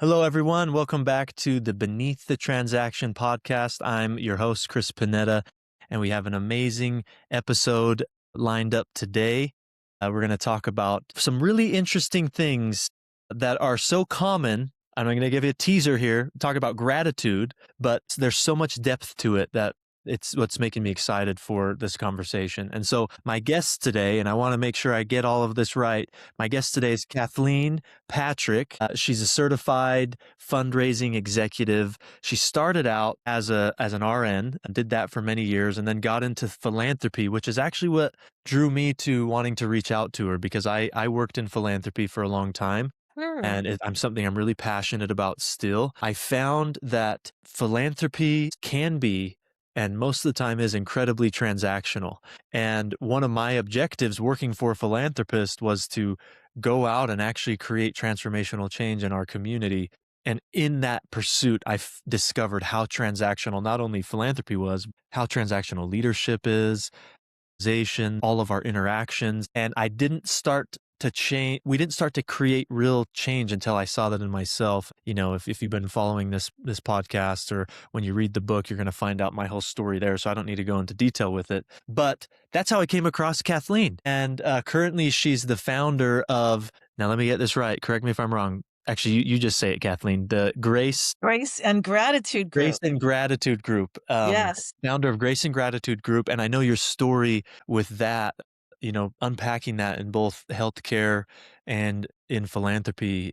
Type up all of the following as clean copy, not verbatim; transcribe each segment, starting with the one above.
Hello, everyone. Welcome back to the Beneath the Transaction podcast. I'm your host, Chris Pineda, and we have an amazing episode lined up today. We're going to talk about some really interesting things that are so common. I'm going to give you a teaser here, talk about gratitude, but there's so much depth to it that it's what's making me excited for this conversation. And so my guest today, and I want to make sure I get all of this right. My guest today is Kathleen Patrick. She's a certified fundraising executive. She started out as an RN, and did that for many years, and then got into philanthropy, which is actually what drew me to wanting to reach out to her, because I worked in philanthropy for a long time. And I'm something I'm really passionate about still. I found that philanthropy can be, and most of the time is, incredibly transactional. And one of my objectives working for a philanthropist was to go out and actually create transformational change in our community. And in that pursuit, I discovered how transactional not only philanthropy was, how transactional leadership is, all of our interactions. And I didn't start to change. We didn't start to create real change until I saw that in myself. You know, if you've been following this podcast, or when you read the book, you're going to find out my whole story there. So I don't need to go into detail with it. But that's how I came across Kathleen. And currently she's the founder of, now let me get this right, correct me if I'm wrong. Actually, you just say it, Kathleen. The Grace and Gratitude Group. Grace and Gratitude Group. Yes. Founder of Grace and Gratitude Group. And I know your story with that, you know, unpacking that in both healthcare and in philanthropy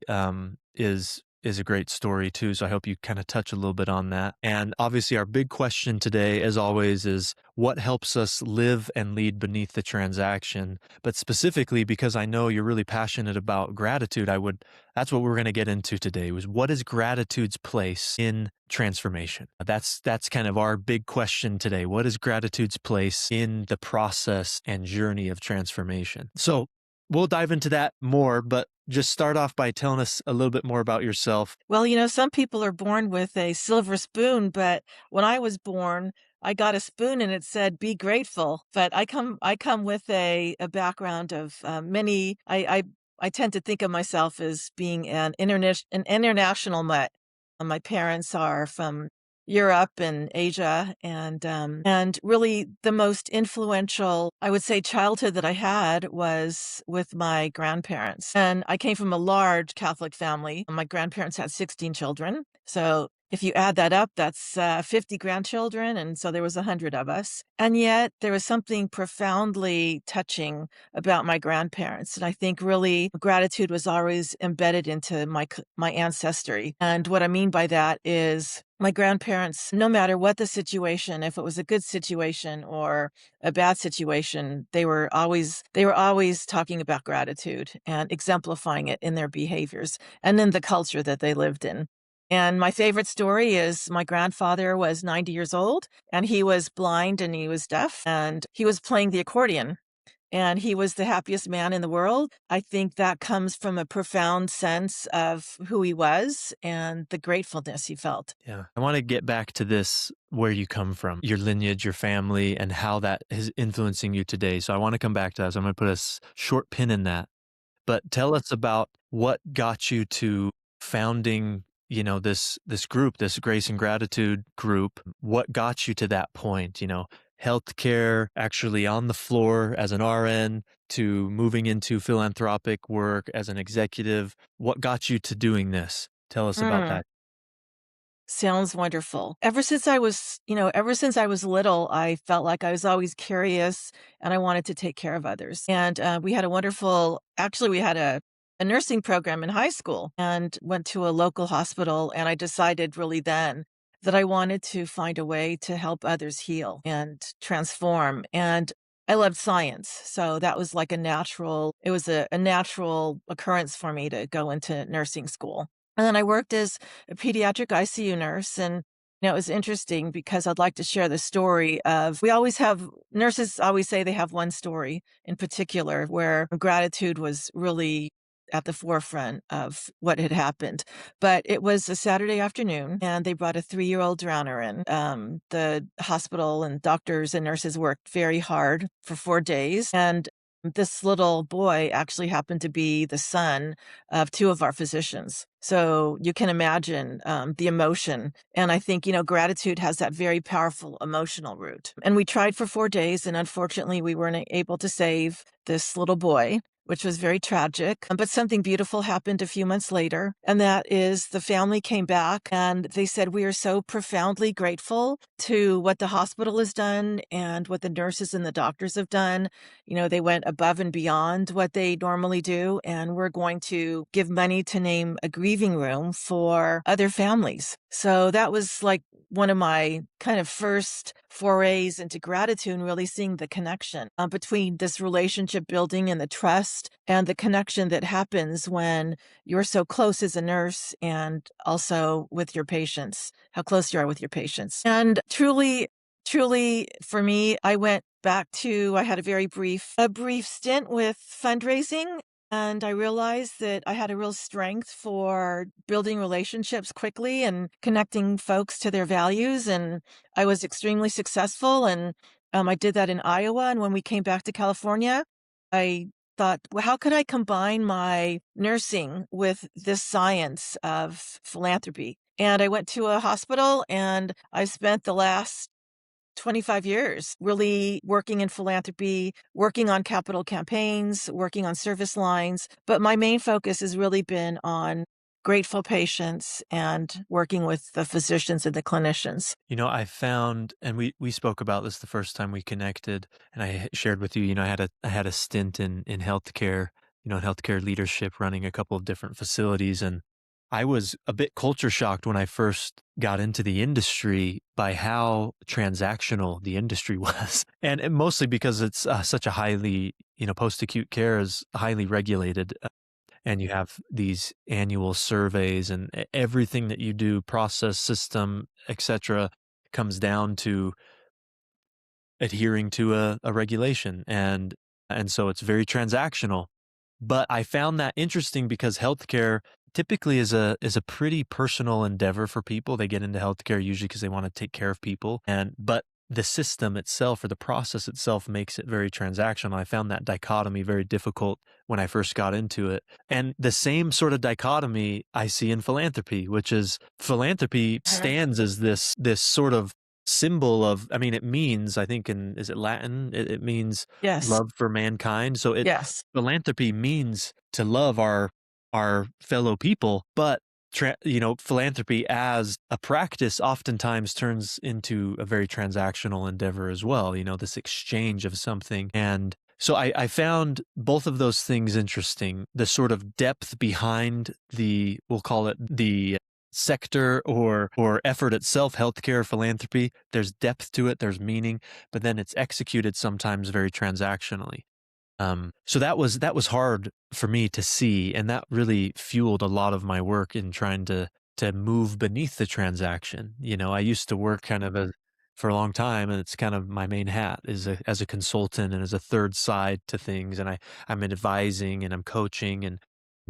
is a great story too. So I hope you kind of touch a little bit on that. And obviously our big question today, as always, is what helps us live and lead beneath the transaction? But specifically, because I know you're really passionate about gratitude, that's what we're going to get into today, was what is gratitude's place in transformation? That's kind of our big question today. What is gratitude's place in the process and journey of transformation? So we'll dive into that more, but just start off by telling us a little bit more about yourself. Well, some people are born with a silver spoon, but when I was born, I got a spoon and it said, "Be grateful." But I come with a background of many. I tend to think of myself as being an international mutt. My parents are from Europe and Asia, and really the most influential, I would say, childhood that I had was with my grandparents. And I came from a large Catholic family. My grandparents had 16 children. So if you add that up, that's 50 grandchildren. And so there was 100 of us. And yet there was something profoundly touching about my grandparents. And I think really gratitude was always embedded into my ancestry. And what I mean by that is my grandparents, no matter what the situation, if it was a good situation or a bad situation, they were always talking about gratitude and exemplifying it in their behaviors and in the culture that they lived in. And my favorite story is my grandfather was 90 years old and he was blind and he was deaf and he was playing the accordion. And he was the happiest man in the world. I think that comes from a profound sense of who he was and the gratefulness he felt. Yeah. I want to get back to this, where you come from, your lineage, your family, and how that is influencing you today. So I want to come back to that. So I'm going to put a short pin in that. But tell us about what got you to founding, this group, this Grace and Gratitude Group. What got you to that point? Healthcare, actually on the floor as an RN, to moving into philanthropic work as an executive. What got you to doing this? Tell us about that. Sounds wonderful. Ever since I was little, I felt like I was always curious and I wanted to take care of others. And we had a nursing program in high school and went to a local hospital. And I decided really then that I wanted to find a way to help others heal and transform. And I loved science. So that was like a natural occurrence for me to go into nursing school. And then I worked as a pediatric ICU nurse. And it was interesting because I'd like to share the story of, nurses always say they have one story in particular where gratitude was really at the forefront of what had happened. But it was a Saturday afternoon and they brought a 3-year-old drowner in. The hospital and doctors and nurses worked very hard for 4 days. And This little boy actually happened to be the son of two of our physicians. So you can imagine the emotion. And I think, gratitude has that very powerful emotional root. And we tried for 4 days, and unfortunately, we weren't able to save this little boy, which was very tragic. But something beautiful happened a few months later, and that is the family came back and they said, "We are so profoundly grateful to what the hospital has done and what the nurses and the doctors have done. They went above and beyond what they normally do, and we're going to give money to name a grieving room for other families." So that was like one of my kind of first forays into gratitude, and really seeing the connection between this relationship building and the trust and the connection that happens when you're so close as a nurse and also with your patients, how close you are with your patients. And truly, for me, I had a brief stint with fundraising, and I realized that I had a real strength for building relationships quickly and connecting folks to their values. And I was extremely successful. And I did that in Iowa. And when we came back to California, I thought, well, how could I combine my nursing with this science of philanthropy? And I went to a hospital, and I spent the last 25 years really working in philanthropy, working on capital campaigns, working on service lines. But my main focus has really been on grateful patients and working with the physicians and the clinicians. I found, and we spoke about this the first time we connected, and I shared with you, I had a stint in healthcare, in healthcare leadership, running a couple of different facilities, and I was a bit culture shocked when I first got into the industry by how transactional the industry was, and mostly because it's such a highly, post-acute care is highly regulated, and you have these annual surveys, and everything that you do, process, system, etc., comes down to adhering to a regulation, and so it's very transactional. But I found that interesting because healthcare typically is a pretty personal endeavor for people. They get into healthcare usually because they want to take care of people, but the system itself or the process itself makes it very transactional. I found that dichotomy very difficult when I first got into it. And the same sort of dichotomy I see in philanthropy, which is philanthropy Mhm. stands as this sort of symbol of, I mean, it means, I think is it Latin? It means Yes. love for mankind. So Yes. philanthropy means to love our fellow people, but philanthropy as a practice oftentimes turns into a very transactional endeavor as well, this exchange of something. And so I found both of those things interesting, the sort of depth behind we'll call it the sector or effort itself, healthcare, philanthropy. There's depth to it, there's meaning, but then it's executed sometimes very transactionally. So that was hard for me to see, and that really fueled a lot of my work in trying to move beneath the transaction. I used to work kind of for a long time, and it's kind of my main hat is as a consultant and as a third side to things, and I'm advising and I'm coaching and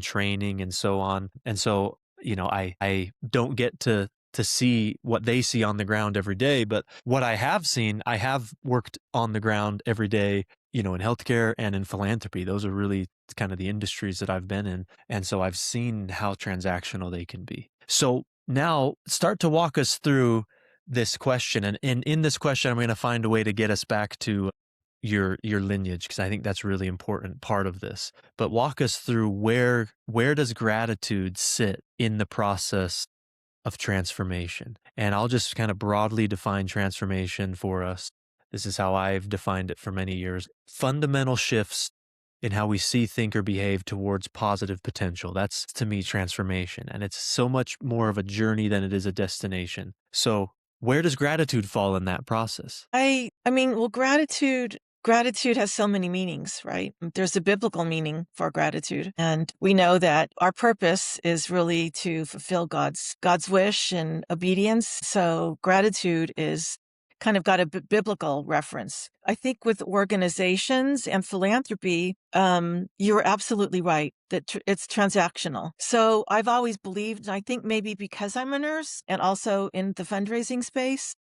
training and so on. And so, I don't get to see what they see on the ground every day, but what I have seen, I have worked on the ground every day, in healthcare and in philanthropy. Those are really kind of the industries that I've been in. And so I've seen how transactional they can be. So now start to walk us through this question. And in this question, I'm going to find a way to get us back to your lineage, because I think that's a really important part of this. But walk us through where does gratitude sit in the process of transformation? And I'll just kind of broadly define transformation for us. This is how I've defined it for many years. Fundamental shifts in how we see, think, or behave towards positive potential. That's, to me, transformation. And it's so much more of a journey than it is a destination. So where does gratitude fall in that process? I mean, well, gratitude has so many meanings, right? There's a biblical meaning for gratitude, and we know that our purpose is really to fulfill God's wish and obedience. So gratitude is kind of got a biblical reference. I think with organizations and philanthropy, you're absolutely right that it's transactional. So I've always believed, and I think maybe because I'm a nurse and also in the fundraising space,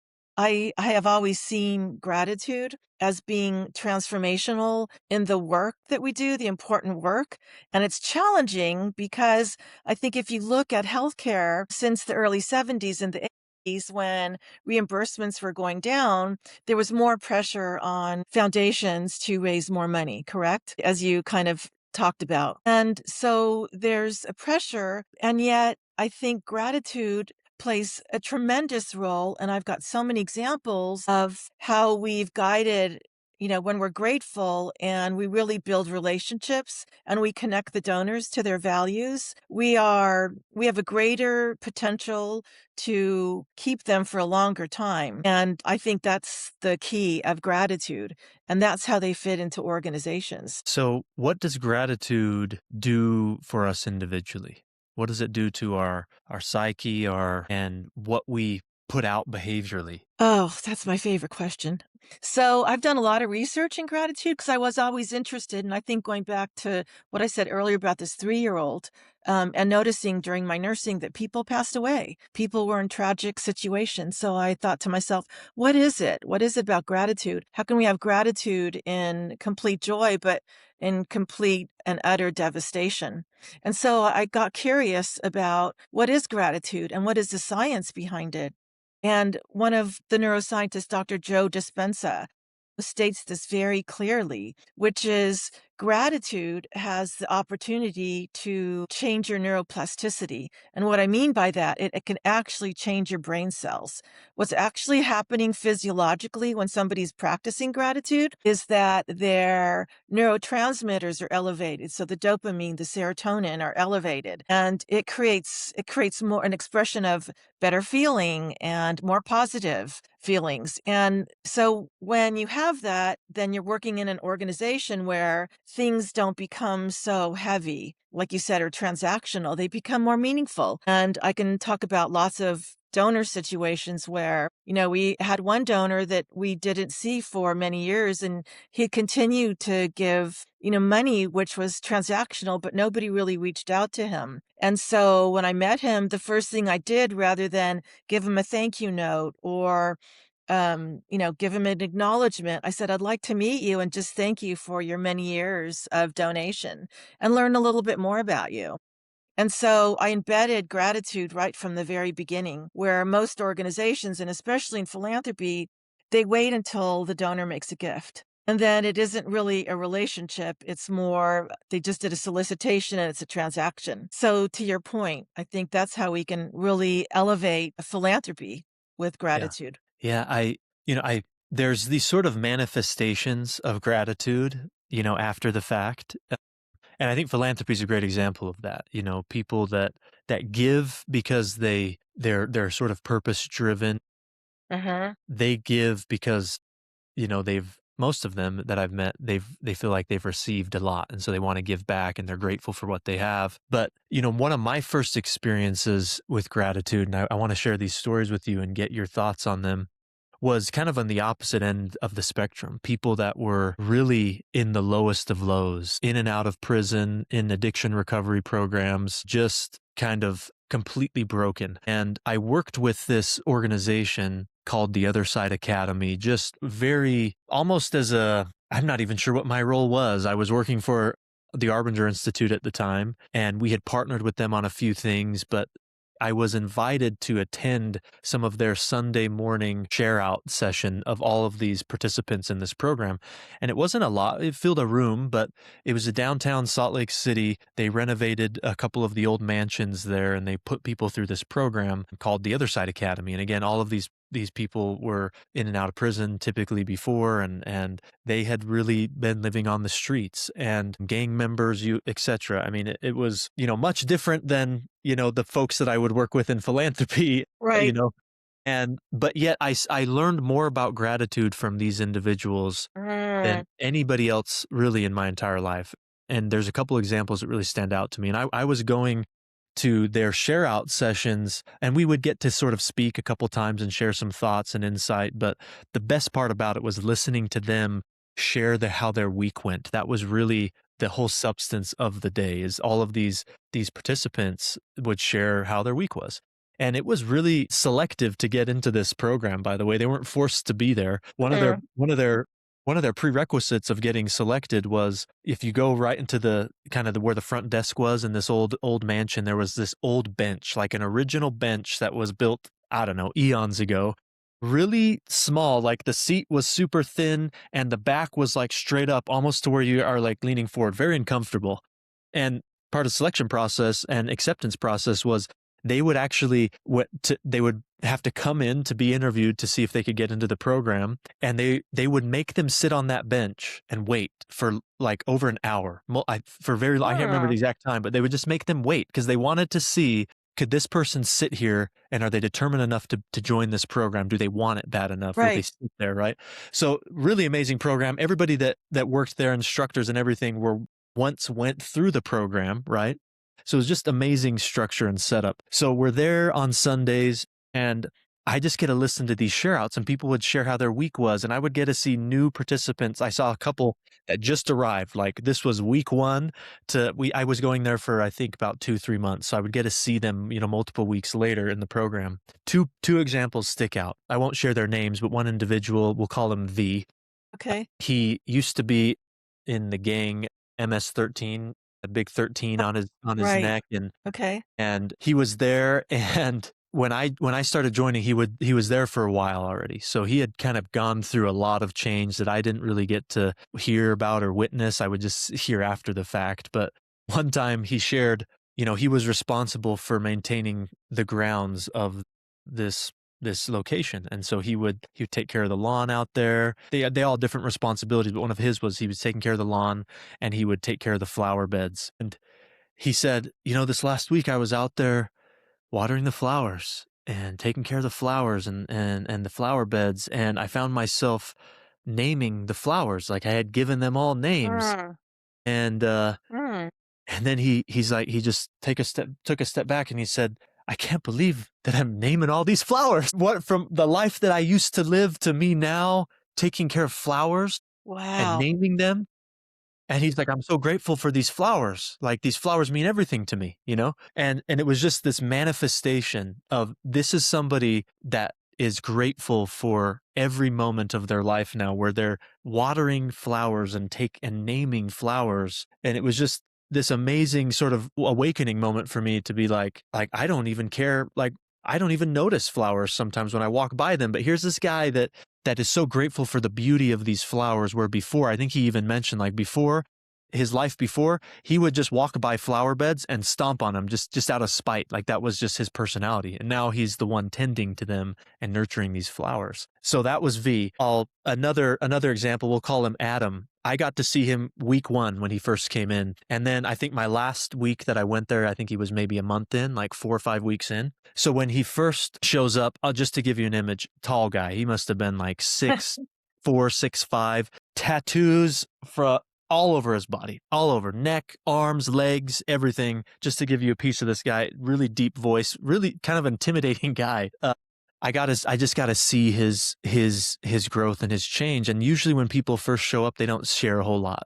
I have always seen gratitude as being transformational in the work that we do, the important work. And it's challenging because I think if you look at healthcare since the early 70s and the 80s, when reimbursements were going down, there was more pressure on foundations to raise more money, correct? As you kind of talked about. And so there's a pressure, and yet I think gratitude plays a tremendous role. And I've got so many examples of how we've guided, when we're grateful and we really build relationships and we connect the donors to their values, we have a greater potential to keep them for a longer time. And I think that's the key of gratitude. And that's how they fit into organizations. So, what does gratitude do for us individually? What does it do to our psyche, and what we put out behaviorally? Oh, that's my favorite question. So I've done a lot of research in gratitude because I was always interested. And I think going back to what I said earlier about this 3-year-old, and noticing during my nursing that people passed away, people were in tragic situations. So I thought to myself, what is it? What is it about gratitude? How can we have gratitude in complete joy, but in complete and utter devastation? And so I got curious about what is gratitude and what is the science behind it. And one of the neuroscientists, Dr. Joe Dispenza, states this very clearly, which is gratitude has the opportunity to change your neuroplasticity. And what I mean by that, it can actually change your brain cells. What's actually happening physiologically when somebody's practicing gratitude is that their neurotransmitters are elevated. So the dopamine, the serotonin are elevated. And it creates more an expression of better feeling and more positive feelings. And so when you have that, then you're working in an organization where things don't become so heavy, like you said, or transactional. They become more meaningful. And I can talk about lots of donor situations where, we had one donor that we didn't see for many years, and he continued to give, money, which was transactional, but nobody really reached out to him. And so when I met him, the first thing I did, rather than give him a thank you note or give him an acknowledgement, I said, I'd like to meet you and just thank you for your many years of donation and learn a little bit more about you. And so I embedded gratitude right from the very beginning, where most organizations, and especially in philanthropy, they wait until the donor makes a gift. And then it isn't really a relationship. It's more, they just did a solicitation and it's a transaction. So to your point, I think that's how we can really elevate philanthropy with Yeah. gratitude. Yeah, I there's these sort of manifestations of gratitude, after the fact. And I think philanthropy is a great example of that. People that give because they're sort of purpose driven. Uh-huh. They give because, they've most of them that I've met, they feel like they've received a lot, and so they want to give back and they're grateful for what they have. But, one of my first experiences with gratitude, and I want to share these stories with you and get your thoughts on them, was kind of on the opposite end of the spectrum. People that were really in the lowest of lows, in and out of prison, in addiction recovery programs, just kind of completely broken. And I worked with this organization called the Other Side Academy, just very almost as I'm not even sure what my role was. I was working for the Arbinger Institute at the time, and we had partnered with them on a few things, but I was invited to attend some of their Sunday morning share out session of all of these participants in this program. And it wasn't a lot. It filled a room, but it was a downtown Salt Lake City. They renovated a couple of the old mansions there, and they put people through this program called the Other Side Academy. And again, all of these people were in and out of prison typically before, and they had really been living on the streets and gang members, etc. I mean, it was, much different than, the folks that I would work with in philanthropy, you Right. know, but yet I learned more about gratitude from these individuals Mm. than anybody else really in my entire life. And there's a couple examples that really stand out to me. And I was going to their share out sessions, and we would get to sort of speak a couple times and share some thoughts and insight. But the best part about it was listening to them share how their week went. That was really the whole substance of the day, is all of these participants would share how their week was. And it was really selective to get into this program, by the way. They weren't forced to be there. Sure. One of their prerequisites of getting selected was if you go right into the kind of where the front desk was in this old mansion, there was this old bench, like an original bench that was built, I don't know, eons ago. Really small, like the seat was super thin and the back was like straight up almost to where you are like leaning forward, very uncomfortable. And part of the selection process and acceptance process was they would actually they would have to come in to be interviewed to see if they could get into the program, and they would make them sit on that bench and wait for like over an hour. I can't remember the exact time, but they would just make them wait because they wanted to see, could this person sit here and are they determined enough to join this program? Do they want it bad enough? Will they Right. sit there, right? So really amazing program. Everybody that worked there, instructors and everything, once went through the program, right? So it was just amazing structure and setup. So we're there on Sundays and I just get to listen to these share outs and people would share how their week was. And I would get to see new participants. I saw a couple that just arrived. Like this was week one I was going there for, I think about 2-3 months. So I would get to see them, multiple weeks later in the program. Two examples stick out. I won't share their names, but one individual, we'll call him V. Okay. He used to be in the gang MS-13, a big 13 on his Right. neck, Okay. and he was there. And when I started joining, he was there for a while already. So he had kind of gone through a lot of change that I didn't really get to hear about or witness. I would just hear after the fact. But one time he shared, he was responsible for maintaining the grounds of this location. And so he would take care of the lawn out there. They all had different responsibilities, but one of his was he was taking care of the lawn and he would take care of the flower beds. And he said, this last week I was out there watering the flowers and taking care of the flowers and the flower beds. And I found myself naming the flowers. Like I had given them all names. Mm. And, Mm. and then he's like, he just took a step back and he said, I can't believe that I'm naming all these flowers. What, from the life that I used to live to me now taking care of flowers and Wow. naming them. And he's like, I'm so grateful for these flowers. Like these flowers mean everything to me, And it was just this manifestation of this is somebody that is grateful for every moment of their life now where they're watering flowers and naming flowers. And it was just this amazing sort of awakening moment for me to be like I don't even care. Like I don't even notice flowers sometimes when I walk by them. But here's this guy that is so grateful for the beauty of these flowers, where before, I think he even mentioned like before, his life before, he would just walk by flower beds and stomp on them just out of spite. Like that was just his personality. And now he's the one tending to them and nurturing these flowers. So that was V. Another example, we'll call him Adam. I got to see him week one when he first came in. And then I think my last week that I went there, I think he was maybe a month in, like 4 or 5 weeks in. So when he first shows up, just to give you an image, tall guy, he must have been like 6'4", 6'5", tattoos all over his body, all over, neck, arms, legs, everything, just to give you a piece of this guy. Really deep voice, really kind of intimidating guy. I just got to see his growth and his change. And usually when people first show up, they don't share a whole lot,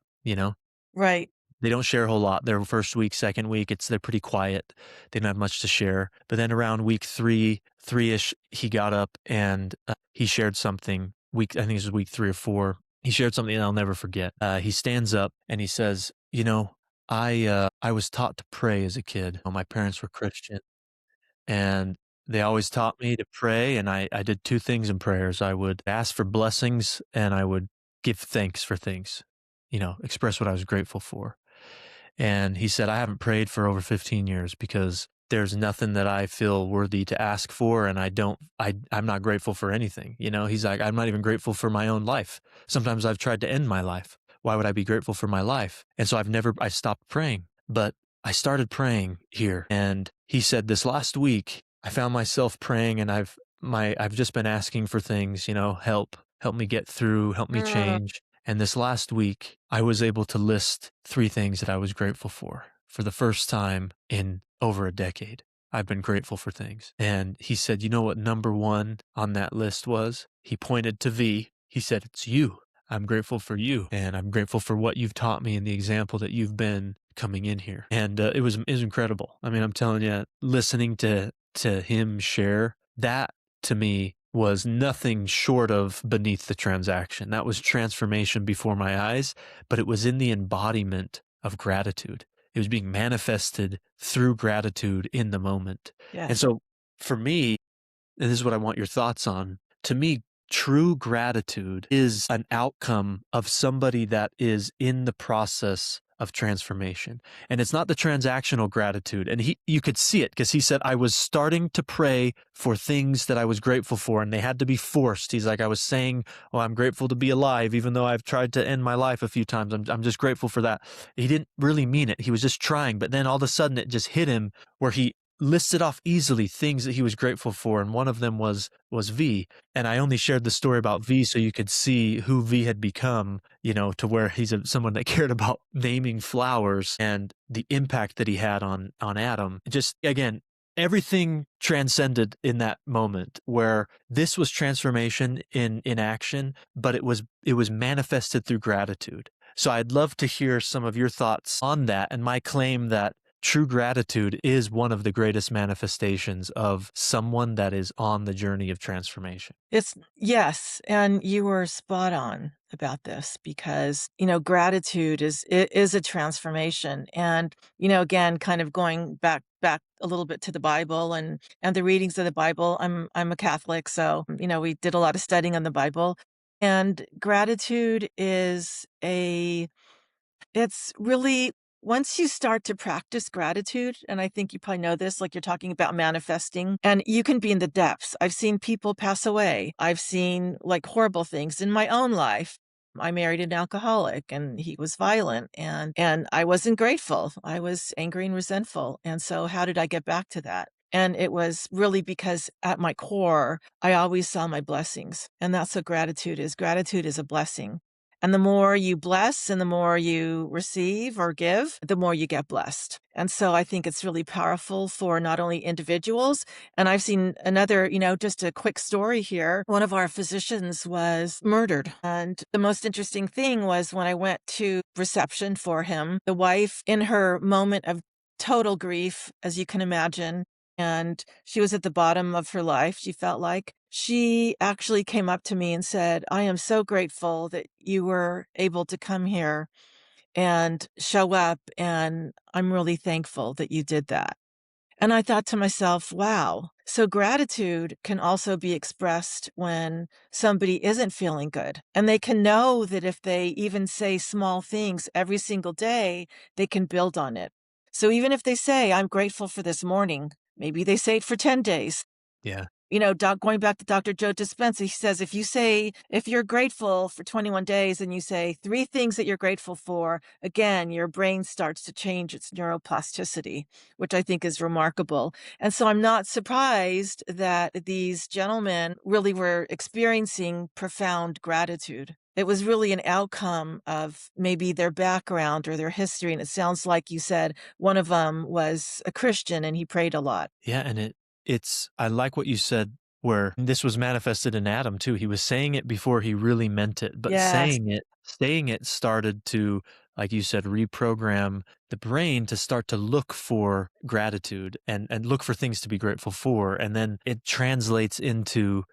Right. They don't share a whole lot. Their first week, second week, they're pretty quiet. They don't have much to share. But then around week three-ish, he got up and he shared something. I think it was week 3 or 4. He shared something I'll never forget. He stands up and he says, I was taught to pray as a kid. My parents were Christian and they always taught me to pray. And I did 2 things in prayers. I would ask for blessings and I would give thanks for things, express what I was grateful for. And he said, I haven't prayed for over 15 years because there's nothing that I feel worthy to ask for. And I'm not grateful for anything. He's like, I'm not even grateful for my own life. Sometimes I've tried to end my life. Why would I be grateful for my life? And so I stopped praying, but I started praying here. And he said this last week, I found myself praying and I've just been asking for things, help me get through, help me change. And this last week, I was able to list 3 things that I was grateful for the first time in over a decade. I've been grateful for things. And he said, you know what number 1 on that list was? He pointed to V. He said, it's you. I'm grateful for you. And I'm grateful for what you've taught me and the example that you've been coming in here. And it was incredible. I mean, I'm telling you, listening to to him share, that to me was nothing short of beneath the transaction. That was transformation before my eyes, but it was in the embodiment of gratitude. It was being manifested through gratitude in the moment. And Yes. so for me, and this is what I want your thoughts on, to me, true gratitude is an outcome of somebody that is in the process of transformation. And it's not the transactional gratitude. And you could see it because he said, I was starting to pray for things that I was grateful for, and they had to be forced. He's like, I was saying, oh, I'm grateful to be alive, even though I've tried to end my life a few times. I'm just grateful for that. He didn't really mean it. He was just trying. But then all of a sudden it just hit him where he listed off easily things that he was grateful for, and one of them was V. And I only shared the story about V so you could see who V had become, to where he's someone that cared about naming flowers and the impact that he had on Adam. Just again, everything transcended in that moment where this was transformation in action, but it was manifested through gratitude. So I'd love to hear some of your thoughts on that, and my claim that true gratitude is one of the greatest manifestations of someone that is on the journey of transformation. Yes, and you were spot on about this because, gratitude is a transformation. And, again, kind of going back a little bit to the Bible and the readings of the Bible. I'm a Catholic, so, we did a lot of studying on the Bible. And gratitude it's really, once you start to practice gratitude, and I think you probably know this, like you're talking about manifesting, and you can be in the depths. I've seen people pass away. I've seen like horrible things in my own life. I married an alcoholic and he was violent and I wasn't grateful. I was angry and resentful. And so how did I get back to that? And it was really because at my core, I always saw my blessings. And that's what gratitude is. Gratitude is a blessing. And the more you bless and the more you receive or give, the more you get blessed. And so I think it's really powerful for not only individuals, and I've seen another, just a quick story here. One of our physicians was murdered. And the most interesting thing was when I went to reception for him, the wife, in her moment of total grief, as you can imagine, and she was at the bottom of her life, she felt like. She actually came up to me and said, I am so grateful that you were able to come here and show up, and I'm really thankful that you did that. And I thought to myself, wow. So gratitude can also be expressed when somebody isn't feeling good. And they can know that if they even say small things every single day, they can build on it. So even if they say, I'm grateful for this morning, maybe they say it for 10 days. Yeah. Going back to Dr. Joe Dispenza, he says, if you're grateful for 21 days and you say 3 things that you're grateful for, again, your brain starts to change its neuroplasticity, which I think is remarkable. And so I'm not surprised that these gentlemen really were experiencing profound gratitude. It was really an outcome of maybe their background or their history. And it sounds like you said one of them was a Christian and he prayed a lot. Yeah, and I like what you said where this was manifested in Adam too. He was saying it before he really meant it, but Yes. saying it started to, like you said, reprogram the brain to start to look for gratitude and look for things to be grateful for. And then it translates into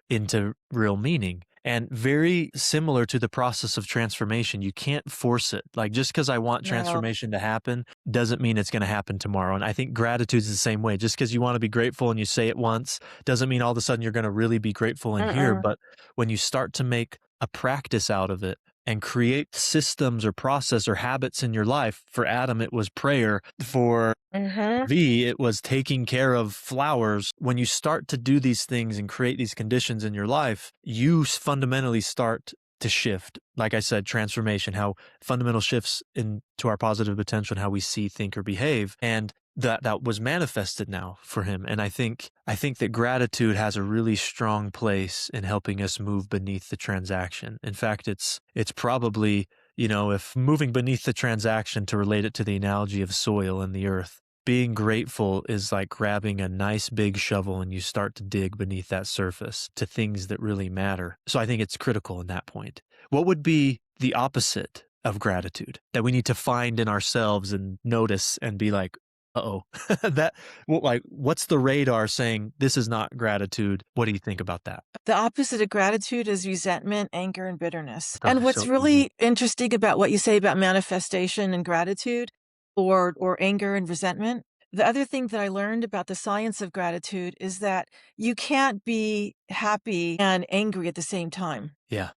real meaning. And very similar to the process of transformation, you can't force it. Like just because I want No. transformation to happen doesn't mean it's going to happen tomorrow. And I think gratitude is the same way. Just because you want to be grateful and you say it once doesn't mean all of a sudden you're going to really be grateful in here. Mm-mm. But when you start to make a practice out of it and create systems or process or habits in your life, for Adam, it was prayer. For Mhm. V, it was taking care of flowers. When you start to do these things and create these conditions in your life, you fundamentally start to shift. Like I said, transformation, how fundamental shifts into our positive potential and how we see, think, or behave. And that was manifested now for him. And I think that gratitude has a really strong place in helping us move beneath the transaction. In fact, it's probably, if moving beneath the transaction, to relate it to the analogy of soil and the earth, being grateful is like grabbing a nice big shovel and you start to dig beneath that surface to things that really matter. So I think it's critical in that point. What would be the opposite of gratitude that we need to find in ourselves and notice and be like, Uh-oh. That like, what's the radar saying, "This is not gratitude"? What do you think about that? The opposite of gratitude is resentment, anger, and bitterness. Oh, And what's so easy. really interesting about what you say about manifestation and gratitude or anger and resentment, the other thing that I learned about the science of gratitude is that you can't be happy and angry at the same time. Yeah.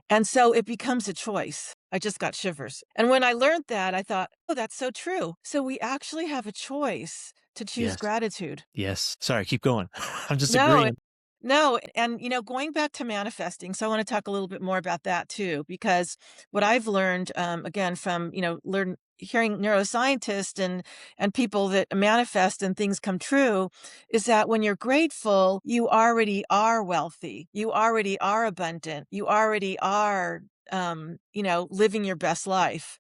And so it becomes a choice. I just got shivers. And when I learned that, I thought, oh, that's so true. So we actually have a choice to choose Yes. gratitude. Yes. Sorry, keep going. I'm just No, agreeing. no, and, going back to manifesting, so I wanna talk a little bit more about that too, because what I've learned, again, from, hearing neuroscientists and people that manifest and things come true, is that when you're grateful, you already are wealthy, you already are abundant, you already are, living your best life.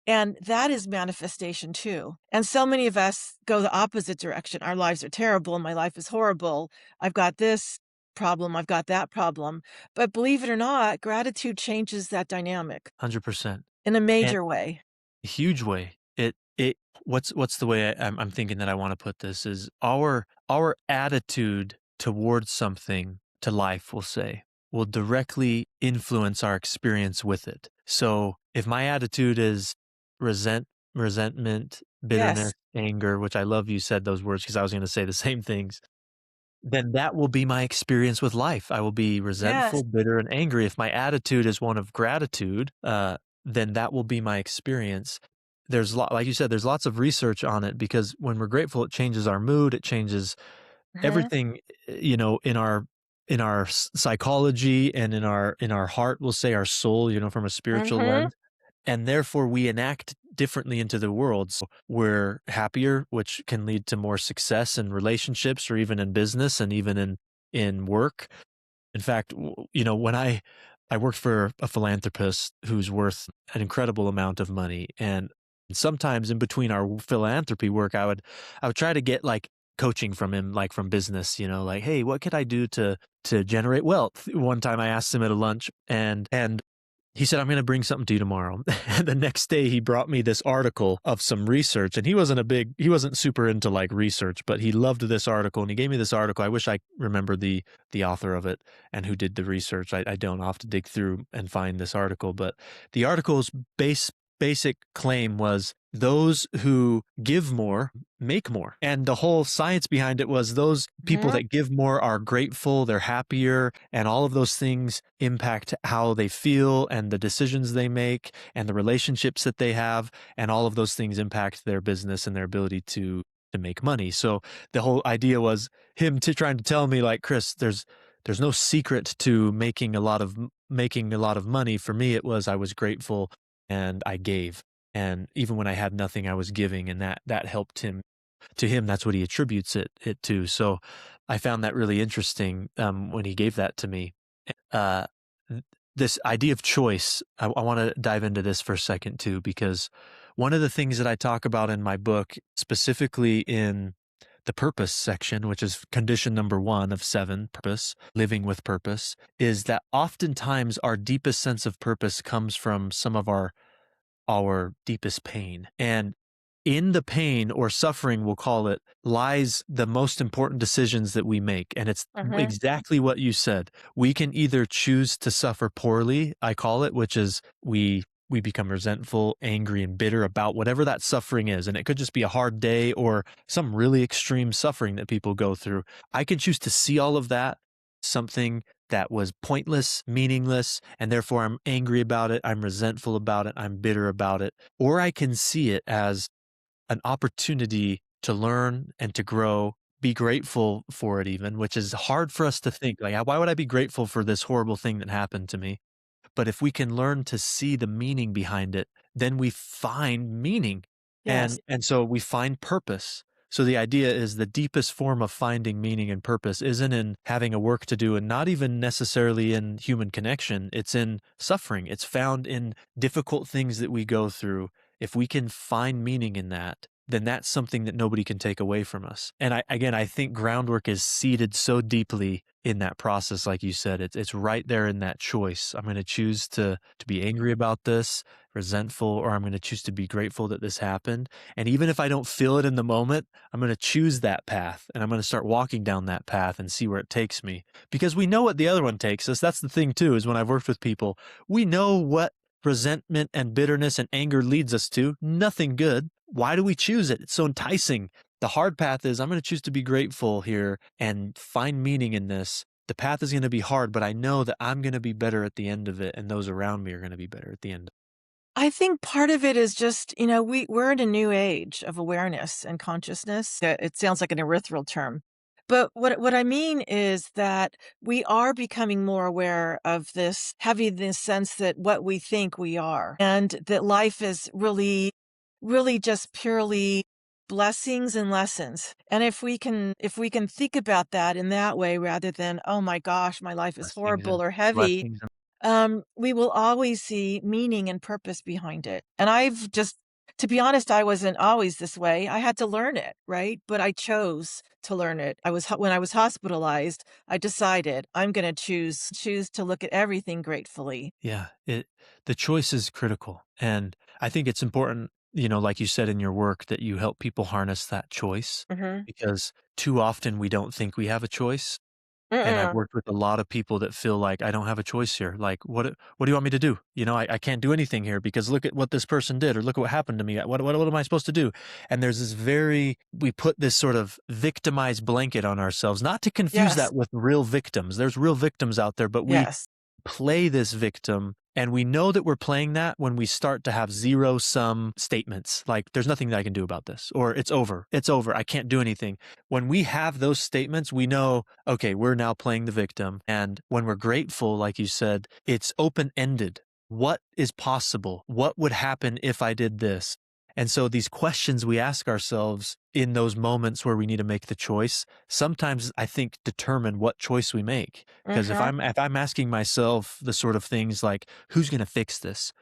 And that is manifestation too. And so many of us go the opposite direction. Our lives are terrible. My life is horrible. I've got this problem. I've got that problem. But believe it or not, gratitude changes that dynamic 100%. in a And major way. a huge way. It what's the way I'm thinking that I wanna put this is our attitude towards something, to life, we'll say, will directly influence our experience with it. So, if my attitude is resent resentment, bitterness, Yes. anger, which I love you said those words because I was gonna say the same things, then that will be my experience with life. I will be Yes. resentful, bitter, and angry. If my attitude is one of gratitude, then that will be my experience. Like you said, there's lots of research on it because when we're grateful, it changes our mood, it changes Mhm. everything, in our psychology and in our heart, we'll say our soul, from a spiritual Mhm. lens, and therefore we enact differently into the world. So we're happier, which can lead to more success in relationships or even in business and even in work. In fact, when I worked for a philanthropist who's worth an incredible amount of money, and sometimes in between our philanthropy work, I would try to get like coaching from him, like from business, like, hey, what could I do to generate wealth? One time I asked him at a lunch, and he said, I'm going to bring something to you tomorrow. And the next day he brought me this article of some research, and he wasn't super into like research, but he loved this article and he gave me this article. I wish I remember the author of it and who did the research. I don't. I'll have to dig through and find this article, but the article's basic claim was those who give more make more. And the whole science behind it was those people Mhm. that give more are grateful, they're happier, and all of those things impact how they feel and the decisions they make and the relationships that they have. And all of those things impact their business and their ability to make money. So the whole idea was him trying to tell me like, Chris, there's no secret to making a lot of money. For me, it was I was grateful and I gave. And even when I had nothing, I was giving, and that helped him. To him, that's what he attributes it to. So I found that really interesting when he gave that to me. Uh, this idea of choice, I want to dive into this for a second too, because one of the things that I talk about in my book, specifically in the purpose section, which is condition number 1 of 7, purpose, living with purpose, is that oftentimes our deepest sense of purpose comes from some of our deepest pain. And in the pain or suffering, we'll call it, lies the most important decisions that we make. And it's Mhm. exactly what you said. We can either choose to suffer poorly, I call it, which is we become resentful, angry, and bitter about whatever that suffering is. And it could just be a hard day or some really extreme suffering that people go through. I can choose to see all of that, something that was pointless, meaningless, and therefore I'm angry about it, I'm resentful about it, I'm bitter about it. Or I can see it as an opportunity to learn and to grow, be grateful for it even, which is hard for us to think, like, why would I be grateful for this horrible thing that happened to me? But if we can learn to see the meaning behind it, then we find meaning. Yes. And so we find purpose. So the idea is the deepest form of finding meaning and purpose isn't in having a work to do and not even necessarily in human connection. It's in suffering. It's found in difficult things that we go through. If we can find meaning in that, then that's something that nobody can take away from us. And I think groundwork is seated so deeply in that process, like you said. It's right there in that choice. I'm going to choose to be angry about this, resentful, or I'm going to choose to be grateful that this happened. And even if I don't feel it in the moment, I'm going to choose that path and I'm going to start walking down that path and see where it takes me. Because we know what the other one takes us. That's the thing too, is when I've worked with people, we know what resentment and bitterness and anger leads us to. Nothing good. Why do we choose it? It's so enticing. The hard path is I'm going to choose to be grateful here and find meaning in this. The path is going to be hard, but I know that I'm going to be better at the end of it, and those around me are going to be better at the end. I think part of it is just, we're in a new age of awareness and consciousness. It sounds like an ethereal term. But what I mean is that we are becoming more aware of this, having this sense that what we think we are, and that life is really just purely blessings and lessons. And if we can think about that in that way rather than, oh my gosh, my life is Blessings and horrible or heavy, blessings. we will always see meaning and purpose behind it. And to be honest, I wasn't always this way. I had to learn it, right? But I chose to learn it. When I was hospitalized, I decided I'm going to choose to look at everything gratefully. Yeah, the choice is critical. And I think it's important, like you said in your work, that you help people harness that choice Mhm. because too often we don't think we have a choice. And I've Mm-mm. worked with a lot of people that feel like I don't have a choice here. Like, what do you want me to do? I can't do anything here because look at what this person did or look at what happened to me. What am I supposed to do? And there's we put this sort of victimized blanket on ourselves, not to confuse Yes. that with real victims. There's real victims out there, but we Yes. play this victim. And we know that we're playing that when we start to have zero sum statements like, there's nothing that I can do about this, or it's over. It's over. I can't do anything. When we have those statements, we know, okay, we're now playing the victim. And when we're grateful, like you said, it's open ended. What is possible? What would happen if I did this? And so these questions we ask ourselves in those moments where we need to make the choice, sometimes I think determine what choice we make. Because if Mhm. I'm asking myself the sort of things like, who's going to fix this?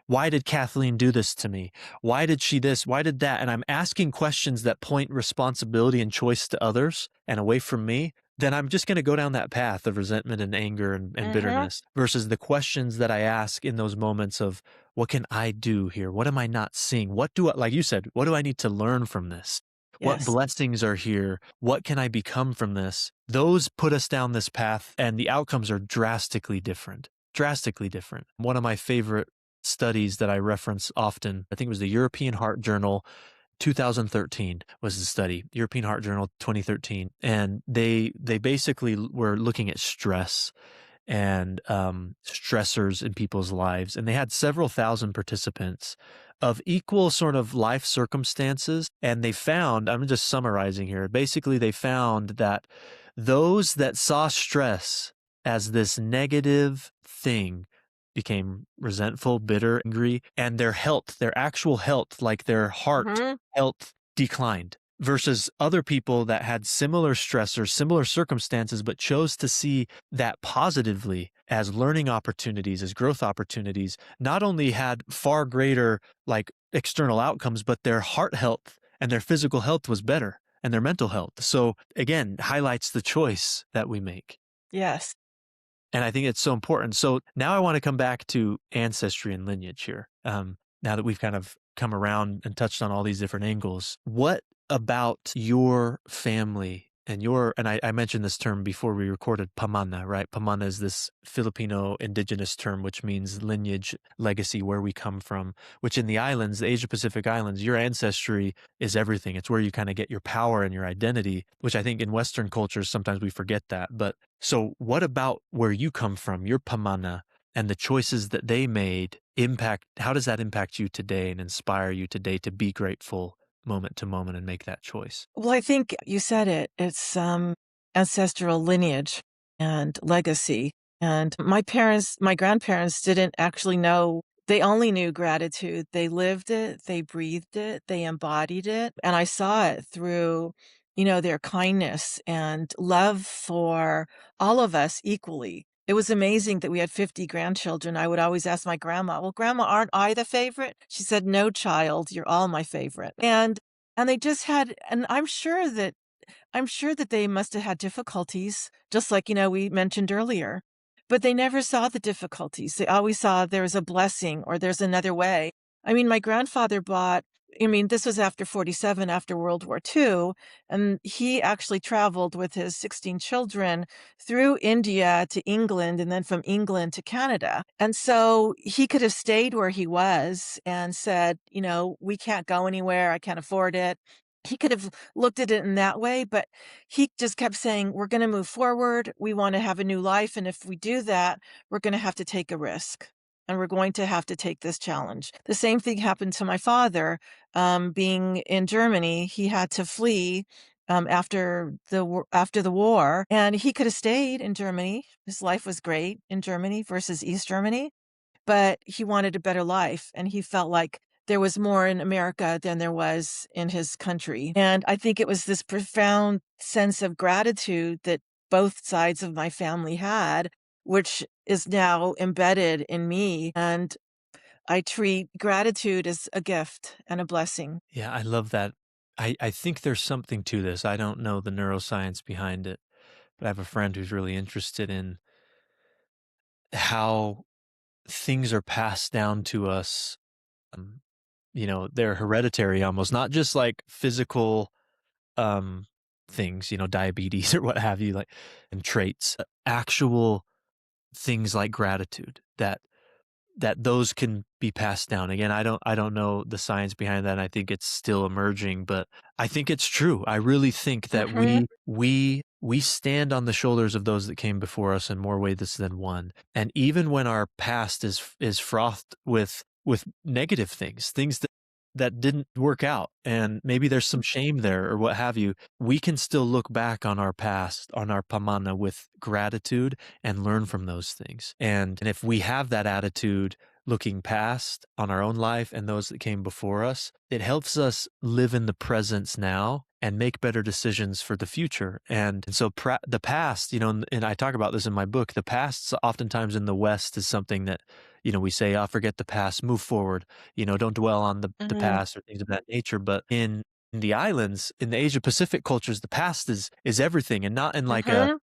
Why did Kathleen do this to me? Why did she this? Why did that? And I'm asking questions that point responsibility and choice to others and away from me. Then I'm just going to go down that path of resentment and anger and Mhm. bitterness versus the questions that I ask in those moments of, what can I do here? What am I not seeing? Like you said, what do I need to learn from this? What Yes. blessings are here? What can I become from this? Those put us down this path, and the outcomes are drastically different. Drastically different. One of my favorite studies that I reference often, I think it was the European Heart Journal, 2013 was the study, European Heart Journal 2013. And they basically were looking at stress and stressors in people's lives. And they had several thousand participants of equal sort of life circumstances. And they found, I'm just summarizing here, basically, they found that those that saw stress as this negative thing became resentful, bitter, angry, and their actual health, like their heart Mhm. health, declined versus other people that had similar stressors, similar circumstances, but chose to see that positively as learning opportunities, as growth opportunities, not only had far greater like external outcomes, but their heart health and their physical health was better and their mental health. So again, highlights the choice that we make. Yes. And I think it's so important. So now I want to come back to ancestry and lineage here. Now that we've kind of come around and touched on all these different angles, what about your family and I mentioned this term before we recorded, pamana, right? Pamana is this Filipino indigenous term, which means lineage, legacy, where we come from, which in the islands, the Asia Pacific Islands, your ancestry is everything. It's where you kind of get your power and your identity, which I think in Western cultures, sometimes we forget that. But so what about where you come from, your pamana, and the choices that they made how does that impact you today and inspire you today to be grateful moment to moment and make that choice? Well, I think you said it. It's ancestral lineage and legacy. And my grandparents didn't actually know. They only knew gratitude. They lived it, they breathed it, they embodied it. And I saw it through, their kindness and love for all of us equally. it was amazing that we had 50 grandchildren. I would always ask my grandma, "Well, grandma, aren't I the favorite?" She said, "No, child, you're all my favorite." And they just had, and I'm sure that they must have had difficulties, just like, we mentioned earlier, but they never saw the difficulties. They always saw there was a blessing or there's another way. I mean, my grandfather bought, I mean, this was after 47, after World War II, and he actually traveled with his 16 children through India to England and then from England to Canada. And so he could have stayed where he was and said, we can't go anywhere. I can't afford it. He could have looked at it in that way, but he just kept saying, "We're gonna move forward. We wanna have a new life, and if we do that, we're gonna have to take a risk, and we're going to have to take this challenge." The same thing happened to my father, being in Germany. He had to flee, after the war, and he could have stayed in Germany. His life was great in Germany versus East Germany, but he wanted a better life, and he felt like there was more in America than there was in his country. And I think it was this profound sense of gratitude that both sides of my family had, which is now embedded in me. And I treat gratitude as a gift and a blessing. Yeah, I love that. I think there's something to this. I don't know the neuroscience behind it, but I have a friend who's really interested in how things are passed down to us. Um, they're hereditary almost, not just like physical um things, diabetes or what have you, like, and traits, actual things like gratitude, that those can be passed down. Again, I don't know the science behind that, and I think it's still emerging, but I think it's true. I really think that Mhm, we stand on the shoulders of those that came before us in more ways than one. And even when our past is frothed with negative things that didn't work out, and maybe there's some shame there or what have you, we can still look back on our past, on our pamana, with gratitude and learn from those things. And if we have that attitude looking past on our own life and those that came before us, it helps us live in the presence now and make better decisions for the future. And so the past, and I talk about this in my book, the past oftentimes in the West is something that, we say, oh, forget the past, move forward, don't dwell on the mhm, past or things of that nature. But in the islands, in the Asia Pacific cultures, the past is everything, and not in like a mhm,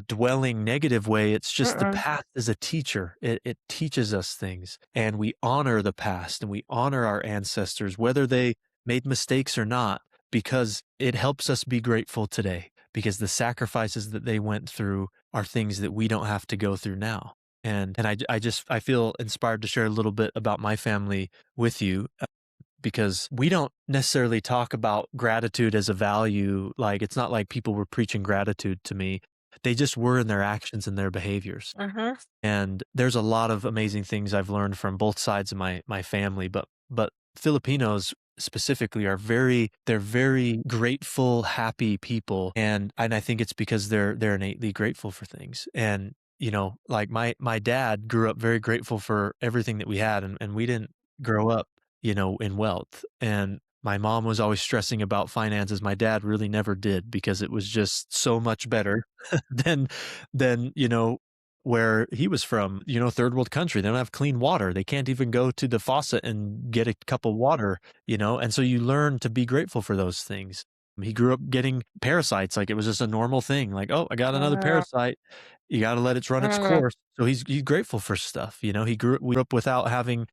dwelling negative way. It's just the mm-mm, past is a teacher. It teaches us things, and we honor the past and we honor our ancestors, whether they made mistakes or not, because it helps us be grateful today, because the sacrifices that they went through are things that we don't have to go through now. And I feel inspired to share a little bit about my family with you, because we don't necessarily talk about gratitude as a value. Like, it's not like people were preaching gratitude to me. They just were in their actions and their behaviors. mhm, And there's a lot of amazing things I've learned from both sides of my family, but Filipinos specifically they're very grateful, happy people, and I think it's because they're innately grateful for things. And like my dad grew up very grateful for everything that we had, and we didn't grow up, in wealth. And my mom was always stressing about finances. My dad really never did, because it was just so much better than than where he was from, third world country. They don't have clean water. They can't even go to the faucet and get a cup of water, and so you learn to be grateful for those things. He grew up getting parasites like it was just a normal thing. Like, oh, I got another mm, parasite. You got to let it run its mm, course. So he's grateful for stuff. We grew up without having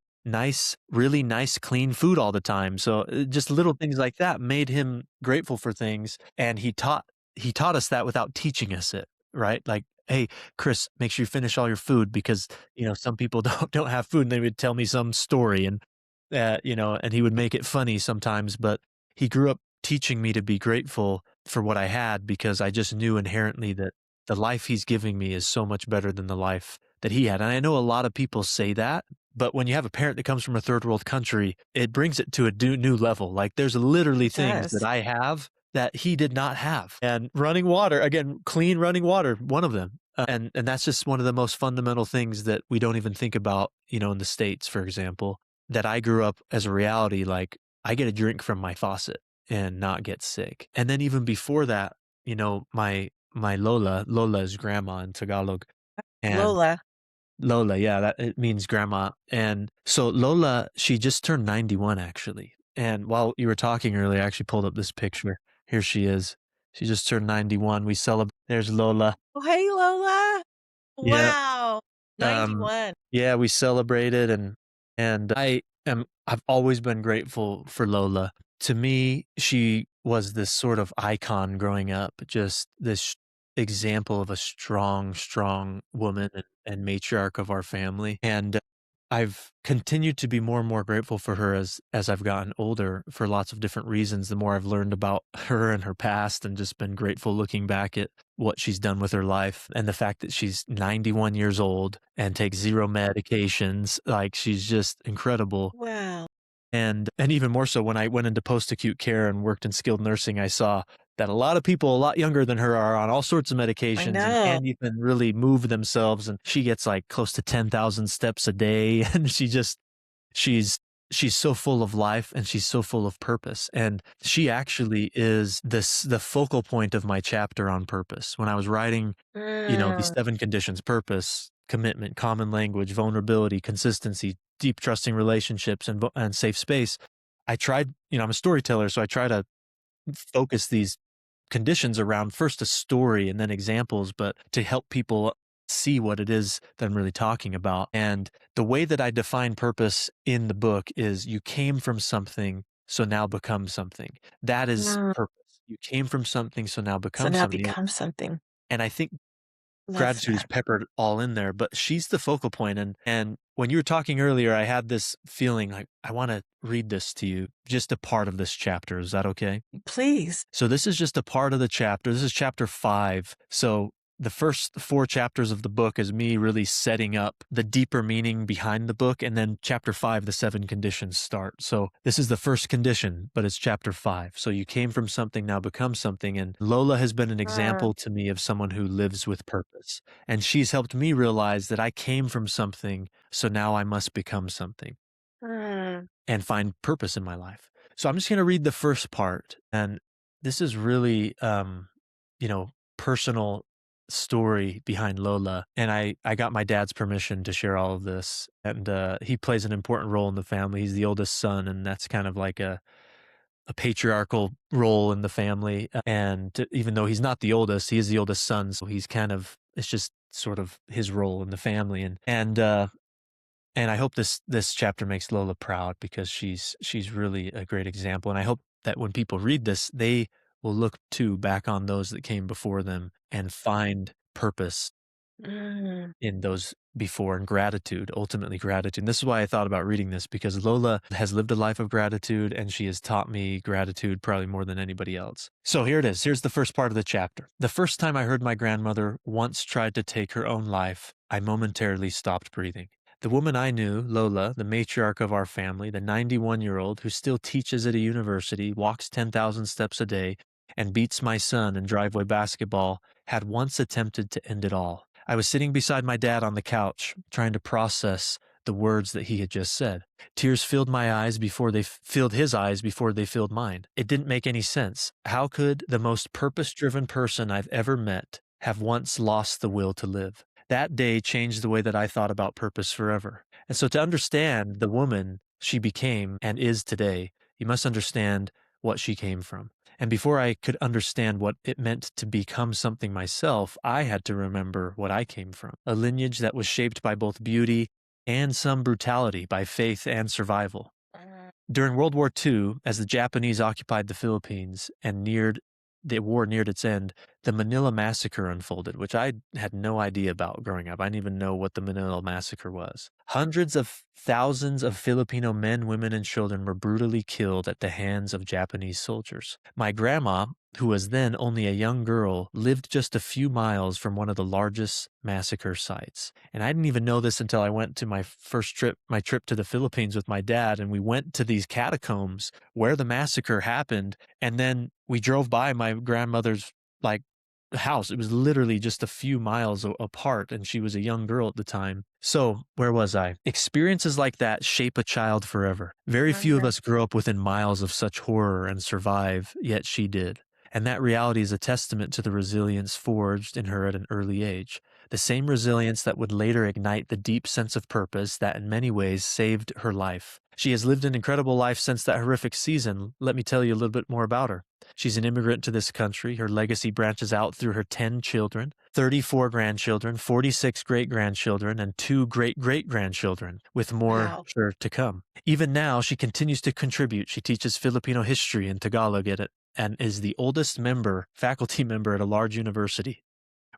really nice, clean food all the time. So just little things like that made him grateful for things. And he taught us that without teaching us it, right? Like, hey, Chris, make sure you finish all your food, because some people don't have food, and they would tell me some story, and and he would make it funny sometimes. But he grew up teaching me to be grateful for what I had, because I just knew inherently that the life he's giving me is so much better than the life that he had. And I know a lot of people say that, but when you have a parent that comes from a third world country, it brings it to a new level. Like, there's literally it things that does. I have that he did not have. And running water, again, clean running water, one of them. And that's just one of the most fundamental things that we don't even think about, in the States, for example, that I grew up as a reality. Like, I get a drink from my faucet and not get sick. And then even before that, my Lola is grandma in Tagalog, And Lola. Lola, yeah, that it means grandma. And so Lola, she just turned 91 actually. And while you were talking earlier, I actually pulled up this picture. Here she is. She just turned 91. We celebrate. There's Lola. Oh, hey, Lola. Yeah. Wow. Um, 91. yeah, we celebrated and I've always been grateful for Lola. To me, she was this sort of icon growing up, just this example of a strong, strong woman and matriarch of our family. And I've continued to be more and more grateful for her as I've gotten older for lots of different reasons. The more I've learned about her and her past and just been grateful looking back at what she's done with her life and the fact that she's 91 years old and takes zero medications, like she's just incredible. Wow. And even more so when I went into post-acute care and worked in skilled nursing, I saw that a lot of people a lot younger than her are on all sorts of I medications and know. can't even really move themselves, and she gets, like, close to 10,000 steps a day, and she's she's so full of life, and she's so full of purpose, and she actually is the focal point of my chapter on purpose. When I was writing, these Mm, 7 conditions: purpose, commitment, common language, vulnerability, consistency, deep trusting relationships, and safe space. I tried, I'm a storyteller, so I try to focus these conditions around first a story and then examples, but to help people see what it is that I'm really talking about. And the way that I define purpose in the book is you came from something, so now become something. That is mm. purpose. You came from something, so now So become now something. become something. And I think Love gratitude is that. peppered all in there, but she's the focal point. And when you were talking earlier, I had this feeling like I want to read this to you, just a part of this chapter. Is that okay? Please. So this is just a part of the chapter. This is chapter 5. So the first 4 chapters of the book is me really setting up the deeper meaning behind the book. And then chapter 5, the 7 conditions start. So this is the first condition, but it's chapter 5. So you came from something, now become something. And Lola has been an Mm, example to me of someone who lives with purpose. And she's helped me realize that I came from something, so now I must become something mm, and find purpose in my life. So I'm just going to read the first part. And this is really, personal story behind Lola. And I got my dad's permission to share all of this. And he plays an important role in the family. He's the oldest son, and that's kind of like a patriarchal role in the family. And even though he's not the oldest, he is the oldest son. So he's kind of, it's just sort of his role in the family. And I hope this chapter makes Lola proud because she's really a great example. And I hope that when people read this, they will look too back on those that came before them and find purpose mm. in those before, and gratitude, ultimately gratitude. And this is why I thought about reading this, because Lola has lived a life of gratitude and she has taught me gratitude probably more than anybody else. So here it is. Here's the first part of the chapter. The first time I heard my grandmother once tried to take her own life, I momentarily stopped breathing. The woman I knew, Lola, the matriarch of our family, the 91-year-old who still teaches at a university, walks 10,000 steps a day, and beats my son in driveway basketball, had once attempted to end it all. I was sitting beside my dad on the couch, trying to process the words that he had just said. Tears filled my eyes before they filled his eyes before they filled mine. It didn't make any sense. How could the most purpose-driven person I've ever met have once lost the will to live? That day changed the way that I thought about purpose forever. And so to understand the woman she became and is today, you must understand what she came from. And before I could understand what it meant to become something myself, I had to remember what I came from, a lineage that was shaped by both beauty and some brutality, by faith and survival. Mm. During World War II, as the Japanese occupied the Philippines and the war neared its end, the Manila Massacre unfolded, which I had no idea about growing up. I didn't even know what the Manila Massacre was. Hundreds of thousands of Filipino men, women, and children were brutally killed at the hands of Japanese soldiers. My grandma, who was then only a young girl, lived just a few miles from one of the largest massacre sites. And I didn't even know this until I went to my trip to the Philippines with my dad, and we went to these catacombs where the massacre happened. And then we drove by my grandmother's like house. It was literally just a few miles apart, and she was a young girl at the time. So where was I? Experiences like that shape a child forever. Very few of Mhm. us grow up within miles of such horror and survive, yet she did. And that reality is a testament to the resilience forged in her at an early age. The same resilience that would later ignite the deep sense of purpose that in many ways saved her life. She has lived an incredible life since that horrific season. Let me tell you a little bit more about her. She's an immigrant to this country. Her legacy branches out through her 10 children, 34 grandchildren, 46 great-grandchildren, and 2 great-great-grandchildren, with more Wow. sure to come. Even now, she continues to contribute. She teaches Filipino history in Tagalog and is the oldest faculty member at a large university.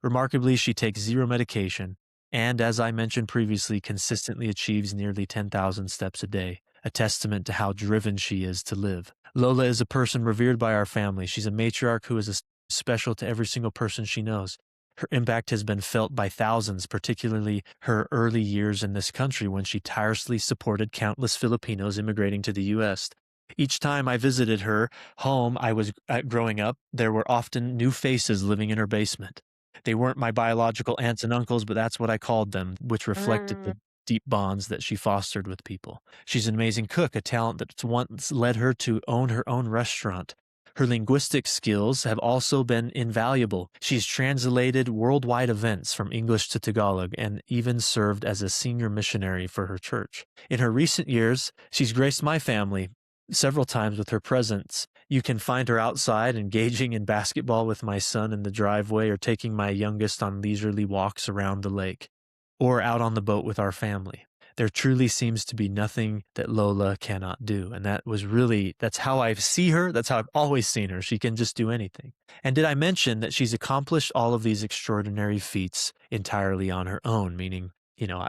Remarkably, she takes zero medication and, as I mentioned previously, consistently achieves nearly 10,000 steps a day, a testament to how driven she is to live. Lola is a person revered by our family. She's a matriarch who is special to every single person she knows. Her impact has been felt by thousands, particularly her early years in this country when she tirelessly supported countless Filipinos immigrating to the U.S. Each time I visited her home I was growing up, there were often new faces living in her basement. They weren't my biological aunts and uncles, but that's what I called them, which reflected Mm. the deep bonds that she fostered with people. She's an amazing cook, a talent that's once led her to own her own restaurant. Her linguistic skills have also been invaluable. She's translated worldwide events from English to Tagalog and even served as a senior missionary for her church. In her recent years, she's graced my family several times with her presence. You can find her outside engaging in basketball with my son in the driveway or taking my youngest on leisurely walks around the lake or out on the boat with our family. There truly seems to be nothing that Lola cannot do. And that's how I see her. That's how I've always seen her. She can just do anything. And did I mention that she's accomplished all of these extraordinary feats entirely on her own, meaning